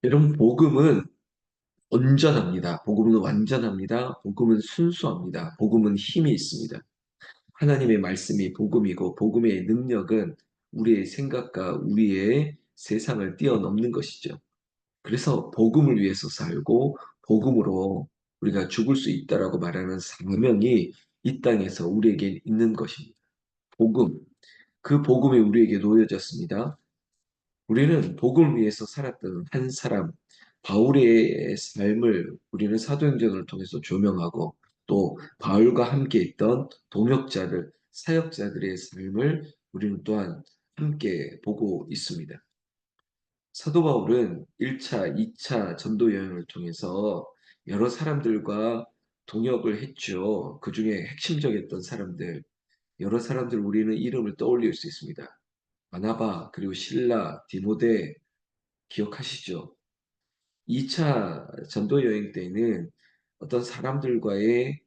여러분, 복음은 온전합니다. 복음은 완전합니다. 복음은 순수합니다. 복음은 힘이 있습니다. 하나님의 말씀이 복음이고 복음의 능력은 우리의 생각과 우리의 세상을 뛰어넘는 것이죠. 그래서 복음을 위해서 살고 복음으로 우리가 죽을 수 있다라고 말하는 사명이 이 땅에서 우리에게 있는 것입니다. 복음, 그 복음이 우리에게 놓여졌습니다. 우리는 복음을 위해서 살았던 한 사람, 바울의 삶을 우리는 사도행전을 통해서 조명하고 또 바울과 함께 있던 동역자들, 사역자들의 삶을 우리는 또한 함께 보고 있습니다. 사도 바울은 1차, 2차 전도 여행을 통해서 여러 사람들과 동역을 했죠. 그 중에 핵심적이었던 사람들, 여러 사람들 우리는 이름을 떠올릴 수 있습니다. 바나바, 그리고 실라, 디모데, 기억하시죠? 2차 전도 여행 때에는 어떤 사람들과의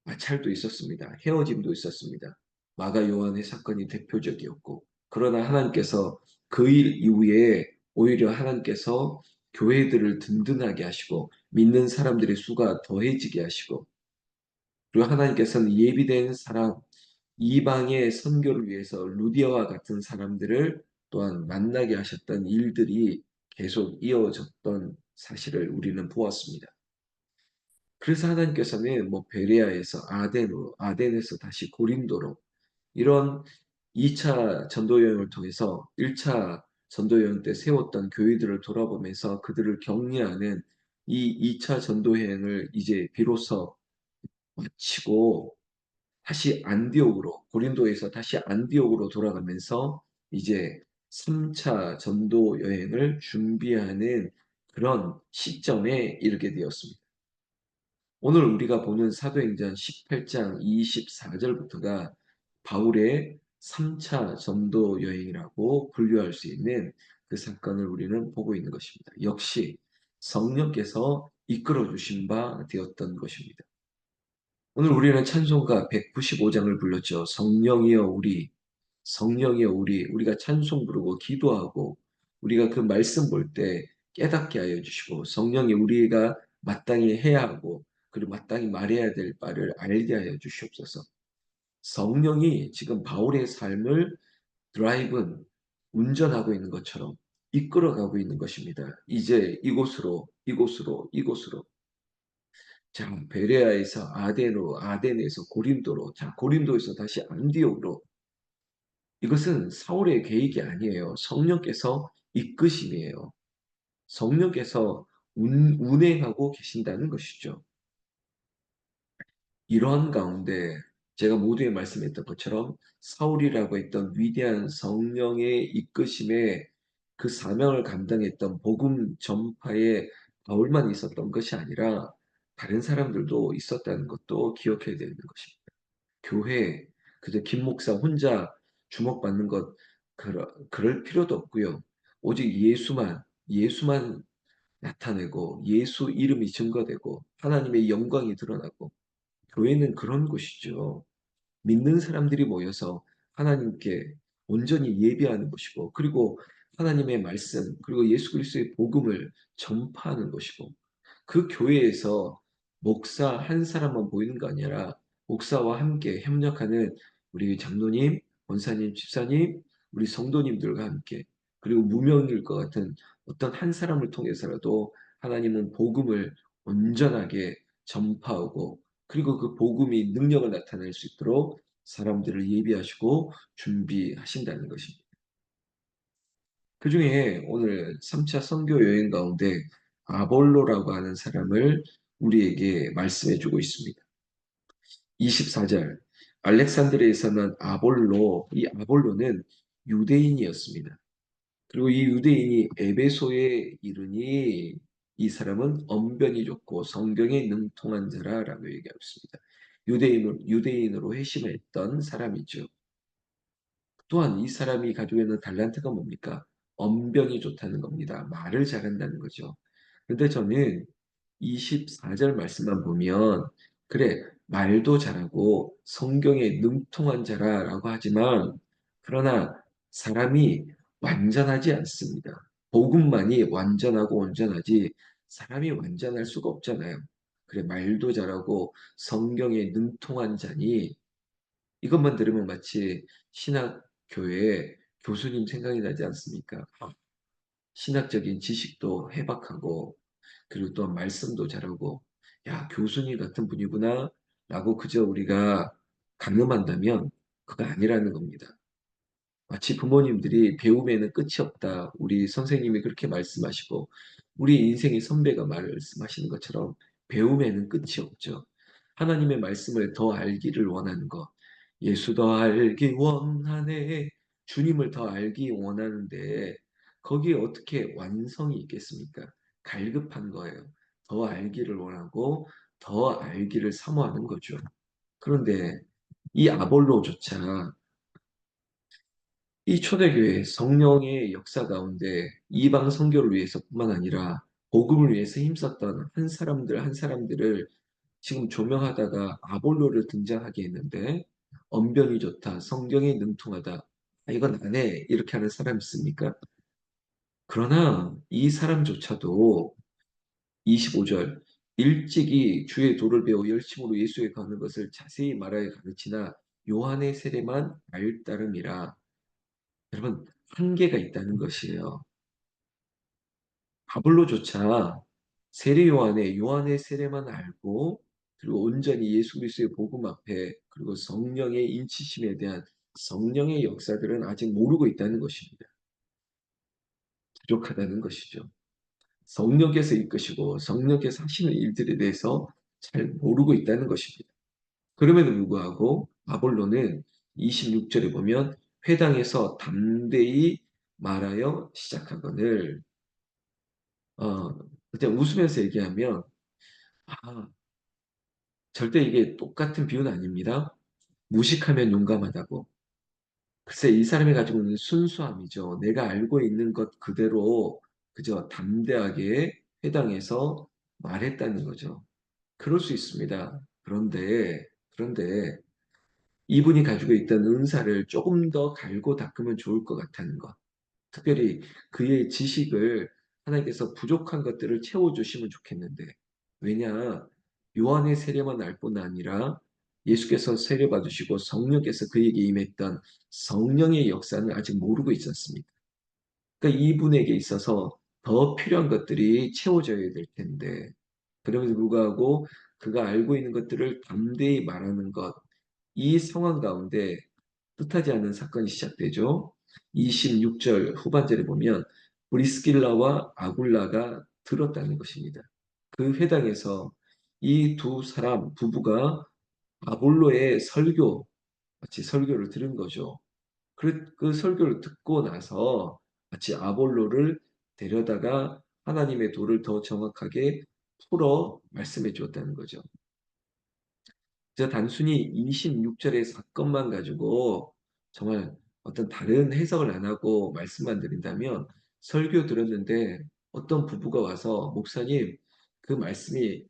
마찰도 있었습니다. 헤어짐도 있었습니다. 마가 요한의 사건이 대표적이었고, 그러나 하나님께서 그 일 이후에 오히려 하나님께서 교회들을 든든하게 하시고, 믿는 사람들의 수가 더해지게 하시고, 그리고 하나님께서는 예비된 사람, 이방의 선교를 위해서 루디아와 같은 사람들을 또한 만나게 하셨던 일들이 계속 이어졌던 사실을 우리는 보았습니다. 그래서 하나님께서는 뭐 베레아에서 아덴으로, 아덴에서 다시 고린도로 이런 2차 전도 여행을 통해서 1차 전도 여행 때 세웠던 교회들을 돌아보면서 그들을 격려하는 이 2차 전도 여행을 이제 비로소 마치고 다시 안디옥으로 고린도에서 다시 안디옥으로 돌아가면서 이제 3차 전도 여행을 준비하는 그런 시점에 이르게 되었습니다. 오늘 우리가 보는 사도행전 18장 24절부터가 바울의 3차 전도 여행이라고 분류할 수 있는 그 사건을 우리는 보고 있는 것입니다. 역시 성령께서 이끌어 주신 바 되었던 것입니다. 오늘 우리는 찬송가 195장을 불렀죠. 성령이여 우리, 성령이여 우리, 우리가 찬송 부르고 기도하고 우리가 그 말씀 볼 때 깨닫게 하여 주시고 성령이 우리가 마땅히 해야 하고 그리고 마땅히 말해야 될 바를 알게 하여 주시옵소서. 성령이 지금 바울의 삶을 드라이브, 운전하고 있는 것처럼 이끌어가고 있는 것입니다. 이제 이곳으로, 이곳으로, 이곳으로. 자, 베레아에서 아덴으로, 아덴에서 고린도로, 자, 고린도에서 다시 안디옥으로. 이것은 사울의 계획이 아니에요. 성령께서 이끄심이에요. 성령께서 운행하고 계신다는 것이죠. 이러한 가운데 제가 모두에 말씀했던 것처럼 사울이라고 했던 위대한 성령의 이끄심에 그 사명을 감당했던 복음 전파에 바울만 있었던 것이 아니라 다른 사람들도 있었다는 것도 기억해야 되는 것입니다. 교회, 그저 김 목사 혼자 주목받는 것, 그럴 필요도 없고요. 오직 예수만 나타내고 예수 이름이 증거되고 하나님의 영광이 드러나고 교회는 그런 곳이죠. 믿는 사람들이 모여서 하나님께 온전히 예배하는 곳이고, 그리고 하나님의 말씀, 그리고 예수 그리스도의 복음을 전파하는 곳이고, 그 교회에서 목사 한 사람만 보이는 거 아니라 목사와 함께 협력하는 우리 장로님, 권사님, 집사님, 우리 성도님들과 함께 그리고 무명일 것 같은 어떤 한 사람을 통해서라도 하나님은 복음을 온전하게 전파하고 그리고 그 복음이 능력을 나타낼 수 있도록 사람들을 예비하시고 준비하신다는 것입니다. 그 중에 오늘 3차 선교 여행 가운데 아볼로라고 하는 사람을 우리에게 말씀해 주고 있습니다. 24절 알렉산드리아에서는 아볼로, 이 아볼로는 유대인이었습니다. 그리고 이 유대인이 에베소에 이르니 이 사람은 언변이 좋고 성경에 능통한 자라라고 얘기하고 있습니다. 유대인으로 회심했던 사람이죠. 또한 이 사람이 가지고 있는 달란트가 뭡니까? 언변이 좋다는 겁니다. 말을 잘한다는 거죠. 근데 저는 24절 말씀만 보면 그래 말도 잘하고 성경에 능통한 자라라고 하지만 그러나 사람이 완전하지 않습니다. 복음만이 완전하고 온전하지 사람이 완전할 수가 없잖아요. 그래 말도 잘하고 성경에 능통한 자니 이것만 들으면 마치 신학교의 교수님 생각이 나지 않습니까? 신학적인 지식도 해박하고 그리고 또 말씀도 잘하고 야 교수님 같은 분이구나 라고 그저 우리가 강름한다면 그거 아니라는 겁니다. 마치 부모님들이 배움에는 끝이 없다. 우리 선생님이 그렇게 말씀하시고 우리 인생의 선배가 말씀하시는 것처럼 배움에는 끝이 없죠. 하나님의 말씀을 더 알기를 원하는 것. 예수 더 알기 원하네. 주님을 더 알기 원하는데 거기에 어떻게 완성이 있겠습니까? 갈급한 거예요. 더 알기를 원하고 더 알기를 사모하는 거죠. 그런데 이 아볼로조차 이 초대교회 성령의 역사 가운데 이방 선교를 위해서뿐만 아니라 복음을 위해서 힘썼던 한 사람들 한 사람들을 지금 조명하다가 아볼로를 등장하게 했는데 언변이 좋다, 성경에 능통하다, 아, 이건 안 해 이렇게 하는 사람 있습니까? 그러나 이 사람조차도 25절 일찍이 주의 도를 배워 열심으로 예수에 가는 것을 자세히 말하여 가르치나 요한의 세례만 알따름이라. 여러분 한계가 있다는 것이에요. 바블로조차 세례 요한의 세례만 알고 그리고 온전히 예수 그리스도의 복음 앞에 그리고 성령의 인치심에 대한 성령의 역사들은 아직 모르고 있다는 것입니다. 부족하다는 것이죠. 성령께서 이끄시고 성령께서 하시는 일들에 대해서 잘 모르고 있다는 것입니다. 그럼에도 불구하고 아볼로는 26절에 보면 회당에서 담대히 말하여 시작하거늘 그냥 웃으면서 얘기하면 아, 절대 이게 똑같은 비유는 아닙니다. 무식하면 용감하다고. 글쎄 이 사람이 가지고 있는 순수함이죠. 내가 알고 있는 것 그대로 그저 담대하게 회당에서 말했다는 거죠. 그럴 수 있습니다. 그런데 이분이 가지고 있던 은사를 조금 더 갈고 닦으면 좋을 것 같다는 것. 특별히 그의 지식을 하나님께서 부족한 것들을 채워주시면 좋겠는데 왜냐 요한의 세례만 알 뿐 아니라 예수께서 세례 받으시고 성령께서 그에게 임했던 성령의 역사는 아직 모르고 있었습니다. 그러니까 이분에게 있어서 더 필요한 것들이 채워져야 될 텐데 그럼에도 불구하고 그가 알고 있는 것들을 담대히 말하는 것, 이 상황 가운데 뜻하지 않은 사건이 시작되죠. 26절 후반절에 보면 브리스길라와 아굴라가 들었다는 것입니다. 그 회당에서 이 두 사람 부부가 아볼로의 설교, 마치 설교를 들은 거죠. 그 설교를 듣고 나서 마치 아볼로를 데려다가 하나님의 도를 더 정확하게 풀어 말씀해 주었다는 거죠. 저 단순히 26절의 사건만 가지고 정말 어떤 다른 해석을 안 하고 말씀만 드린다면 설교 들었는데 어떤 부부가 와서 목사님 그 말씀이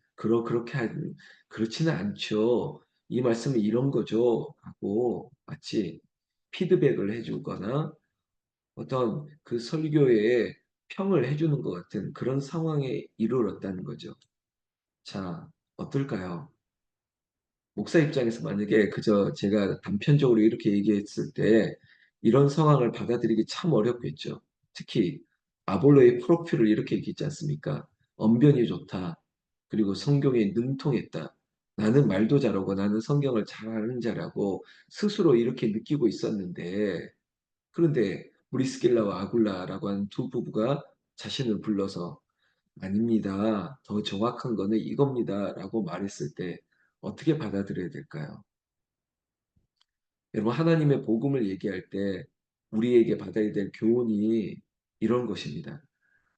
그렇지는 않죠. 이 말씀은 이런 거죠. 하고 마치 피드백을 해주거나 어떤 그 설교에 평을 해주는 것 같은 그런 상황에 이르렀다는 거죠. 자, 어떨까요? 목사 입장에서 만약에 그저 제가 단편적으로 이렇게 얘기했을 때 이런 상황을 받아들이기 참 어렵겠죠. 특히 아볼로의 프로필을 이렇게 얘기했지 않습니까? 언변이 좋다. 그리고 성경에 능통했다. 나는 말도 잘하고 나는 성경을 잘 아는 자라고 스스로 이렇게 느끼고 있었는데 그런데 브리스길라와 아굴라라고 하는 두 부부가 자신을 불러서 아닙니다. 더 정확한 거는 이겁니다. 라고 말했을 때 어떻게 받아들여야 될까요? 여러분, 하나님의 복음을 얘기할 때 우리에게 받아야 될 교훈이 이런 것입니다.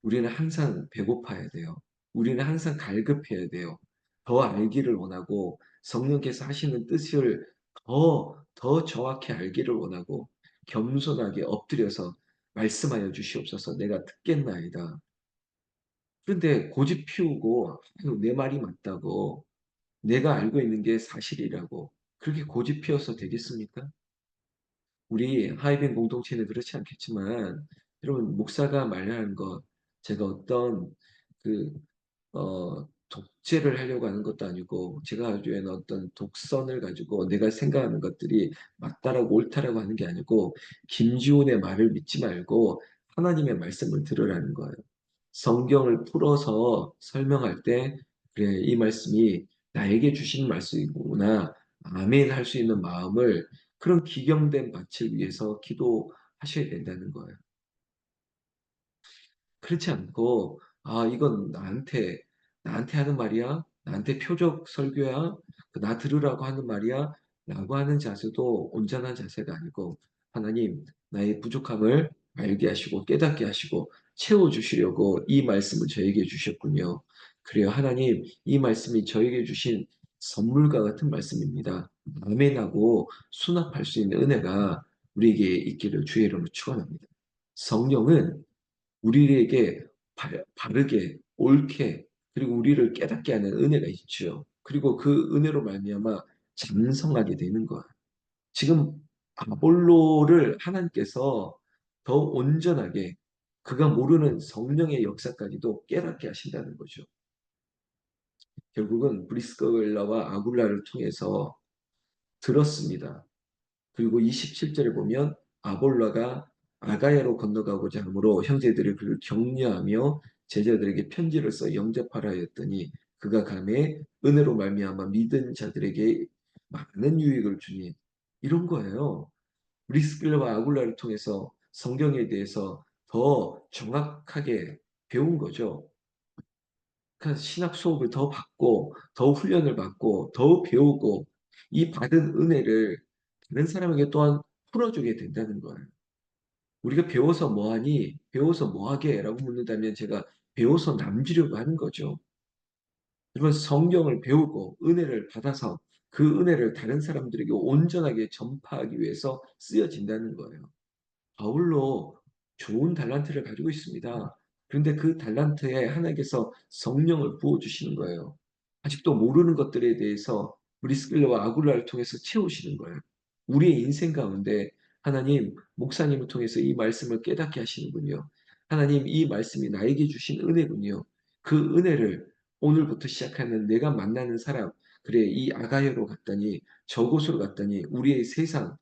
우리는 항상 배고파야 돼요. 우리는 항상 갈급해야 돼요. 더 알기를 원하고 성령께서 하시는 뜻을 더 정확히 알기를 원하고 겸손하게 엎드려서 말씀하여 주시옵소서 내가 듣겠나이다. 그런데 고집 피우고 아유, 내 말이 맞다고 내가 알고 있는 게 사실이라고 그렇게 고집 피워서 되겠습니까? 우리 하이빈 공동체는 그렇지 않겠지만 여러분, 목사가 말하는 것, 제가 어떤 그, 독재를 하려고 하는 것도 아니고, 제가 가지고 있는 어떤 독선을 가지고 내가 생각하는 것들이 맞다라고 옳다라고 하는 게 아니고, 김지훈의 말을 믿지 말고 하나님의 말씀을 들으라는 거예요. 성경을 풀어서 설명할 때, 그래, 이 말씀이 나에게 주신 말씀이구나. 아멘 할 수 있는 마음을 그런 기경된 밭을 위해서 기도하셔야 된다는 거예요. 그렇지 않고, 아, 이건 나한테 하는 말이야? 나한테 표적 설교야? 나 들으라고 하는 말이야? 라고 하는 자세도 온전한 자세가 아니고, 하나님, 나의 부족함을 알게 하시고, 깨닫게 하시고, 채워주시려고 이 말씀을 저에게 주셨군요. 그래요. 하나님, 이 말씀이 저에게 주신 선물과 같은 말씀입니다. 아멘하고 수납할 수 있는 은혜가 우리에게 있기를 주의 이름으로 축원합니다. 성령은 우리에게 바르게 옳게 그리고 우리를 깨닫게 하는 은혜가 있죠. 그리고 그 은혜로 말미암아 장성하게 되는 거예요. 지금 아볼로를 하나님께서 더 온전하게 그가 모르는 성령의 역사까지도 깨닫게 하신다는 거죠. 결국은 브리스거일라와 아굴라를 통해서 들었습니다. 그리고 27절에 보면 아볼라가 아가야로 건너가고자 하므로 형제들이 그를 격려하며 제자들에게 편지를 써 영접하라 했더니 그가 감에 은혜로 말미암아 믿은 자들에게 많은 유익을 주니 이런 거예요. 브리스길라와 아굴라를 통해서 성경에 대해서 더 정확하게 배운 거죠. 그러니까 신학 수업을 더 받고 더 훈련을 받고 더 배우고 이 받은 은혜를 다른 사람에게 또한 풀어주게 된다는 거예요. 우리가 배워서 뭐하니? 배워서 뭐하게? 라고 묻는다면 제가 배워서 남주려고 하는 거죠. 여러분 성경을 배우고 은혜를 받아서 그 은혜를 다른 사람들에게 온전하게 전파하기 위해서 쓰여진다는 거예요. 바울로 좋은 달란트를 가지고 있습니다. 그런데 그 달란트에 하나님께서 성령을 부어주시는 거예요. 아직도 모르는 것들에 대해서 브리스길라와 아굴라를 통해서 채우시는 거예요. 우리의 인생 가운데 하나님, 목사님을 통해서 이 말씀을 깨닫게 하시는군요. 하나님, 이 말씀이 나에게 주신 은혜군요. 그 은혜를 오늘부터 시작하는 내가 만나는 사람, 그래, 이 아가야로 갔더니, 저곳으로 갔더니, 우리의 세상,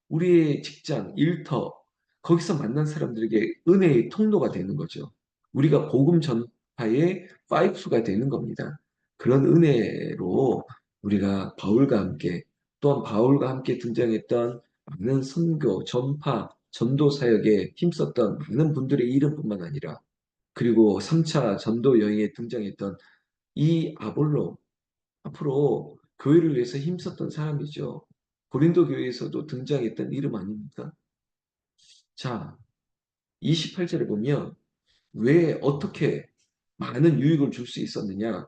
우리의 직장, 일터, 거기서 만난 사람들에게 은혜의 통로가 되는 거죠. 우리가 복음 전파의 파이프가 되는 겁니다. 그런 은혜로 우리가 바울과 함께 또한 바울과 함께 등장했던 많은 선교, 전파, 전도 사역에 힘썼던 많은 분들의 이름뿐만 아니라 그리고 3차 전도 여행에 등장했던 이 아볼로 앞으로 교회를 위해서 힘썼던 사람이죠. 고린도 교회에서도 등장했던 이름 아닙니까? 자, 28절에 보면 왜 어떻게 많은 유익을 줄 수 있었느냐?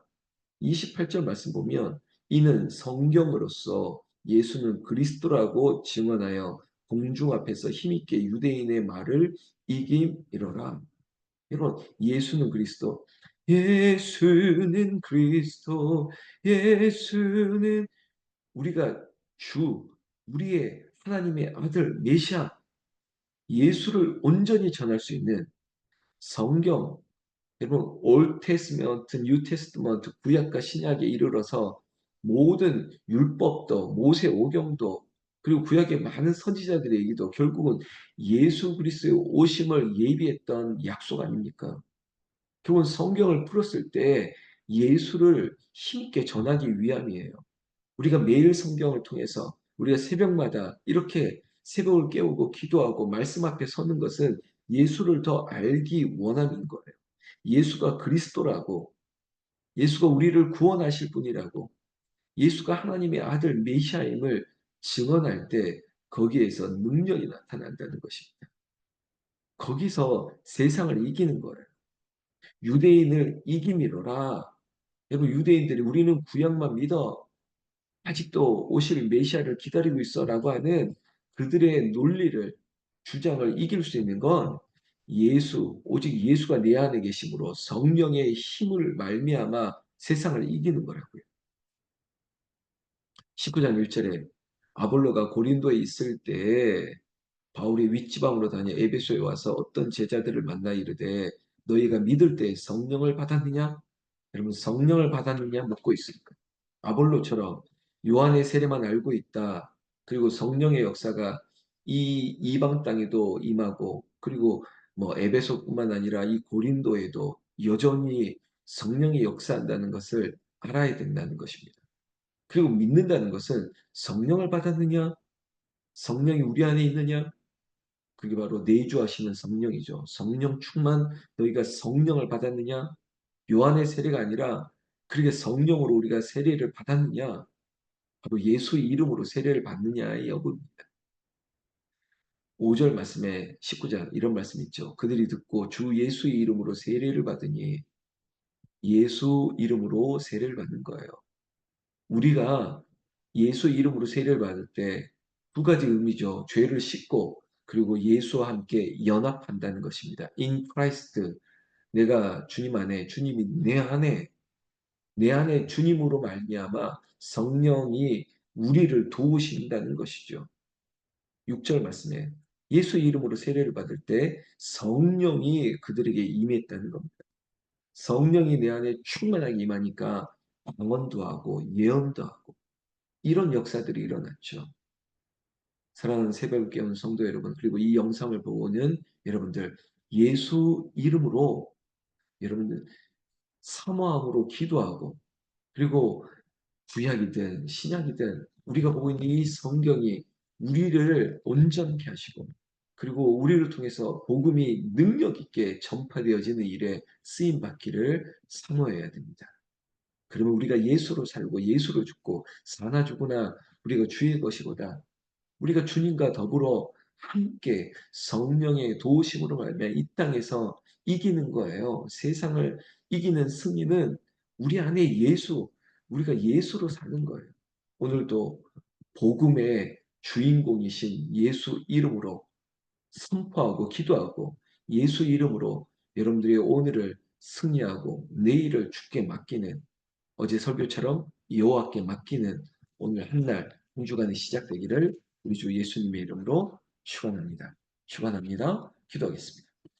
28절 말씀 보면 이는 성경으로서 예수는 그리스도라고 증언하여 공중 앞에서 힘있게 유대인의 말을 이김이로라. 여러분, 예수는 그리스도. 예수는 그리스도. 예수는 우리가 주, 우리의 하나님의 아들 메시아 예수를 온전히 전할 수 있는 성경, 여러분 올 테스먼트, 뉴 테스트먼트 구약과 신약에 이르러서 모든 율법도 모세 오경도 그리고 구약의 많은 선지자들의 얘기도 결국은 예수 그리스도의 오심을 예비했던 약속 아닙니까? 결국은 성경을 풀었을 때 예수를 힘있게 전하기 위함이에요. 우리가 매일 성경을 통해서 우리가 새벽마다 이렇게 새벽을 깨우고 기도하고 말씀 앞에 서는 것은 예수를 더 알기 원함인 거예요. 예수가 그리스도라고, 예수가 우리를 구원하실 분이라고, 예수가 하나님의 아들 메시아임을 증언할 때 거기에서 능력이 나타난다는 것입니다. 거기서 세상을 이기는 거예요. 유대인을 이김이로라. 여러분 유대인들이 우리는 구약만 믿어. 아직도 오실 메시아를 기다리고 있어라고 하는 그들의 논리를 주장을 이길 수 있는 건 예수, 오직 예수가 내 안에 계심으로 성령의 힘을 말미암아 세상을 이기는 거라고요. 19장 1절에 아볼로가 고린도에 있을 때 바울이 윗지방으로 다녀 에베소에 와서 어떤 제자들을 만나 이르되 너희가 믿을 때 성령을 받았느냐? 여러분 성령을 받았느냐 묻고 있습니다. 아볼로처럼 요한의 세례만 알고 있다. 그리고 성령의 역사가 이 이방 땅에도 임하고 그리고 뭐 에베소뿐만 아니라 이 고린도에도 여전히 성령이 역사한다는 것을 알아야 된다는 것입니다. 그리고 믿는다는 것은 성령을 받았느냐? 성령이 우리 안에 있느냐? 그게 바로 내주하시는 성령이죠. 성령 충만 너희가 성령을 받았느냐? 요한의 세례가 아니라 그렇게 성령으로 우리가 세례를 받았느냐? 바로 예수의 이름으로 세례를 받느냐의 여부입니다. 5절 말씀에 19장 이런 말씀 있죠. 그들이 듣고 주 예수의 이름으로 세례를 받으니 예수 이름으로 세례를 받는 거예요. 우리가 예수 이름으로 세례를 받을 때 두 가지 의미죠. 죄를 씻고 그리고 예수와 함께 연합한다는 것입니다. In Christ 내가 주님 안에 주님이 내 안에 주님으로 말미암아 성령이 우리를 도우신다는 것이죠. 6절 말씀에 예수 이름으로 세례를 받을 때 성령이 그들에게 임했다는 겁니다. 성령이 내 안에 충만하게 임하니까 방언도 하고 예언도 하고 이런 역사들이 일어났죠. 사랑하는 새벽을 깨우는 성도 여러분, 그리고 이 영상을 보는 여러분들, 예수 이름으로 여러분들 사모함으로 기도하고, 그리고 구약이든 신약이든 우리가 보고 있는 이 성경이 우리를 온전케 하시고, 그리고 우리를 통해서 복음이 능력 있게 전파되어지는 일에 쓰임 받기를 사모해야 됩니다. 그러면 우리가 예수로 살고 예수로 죽고 사나 죽으나 우리가 주의 것이로다. 우리가 주님과 더불어 함께 성령의 도우심으로 말미암아 이 땅에서 이기는 거예요. 세상을 이기는 승리는 우리 안에 우리가 예수로 사는 거예요. 오늘도 복음의 주인공이신 예수 이름으로 선포하고 기도하고 예수 이름으로 여러분들의 오늘을 승리하고 내일을 주께 맡기는 어제 설교처럼 여호와께 맡기는 오늘 한 날, 한 주간이 시작되기를 우리 주 예수님의 이름으로 축원합니다. 축원합니다. 기도하겠습니다.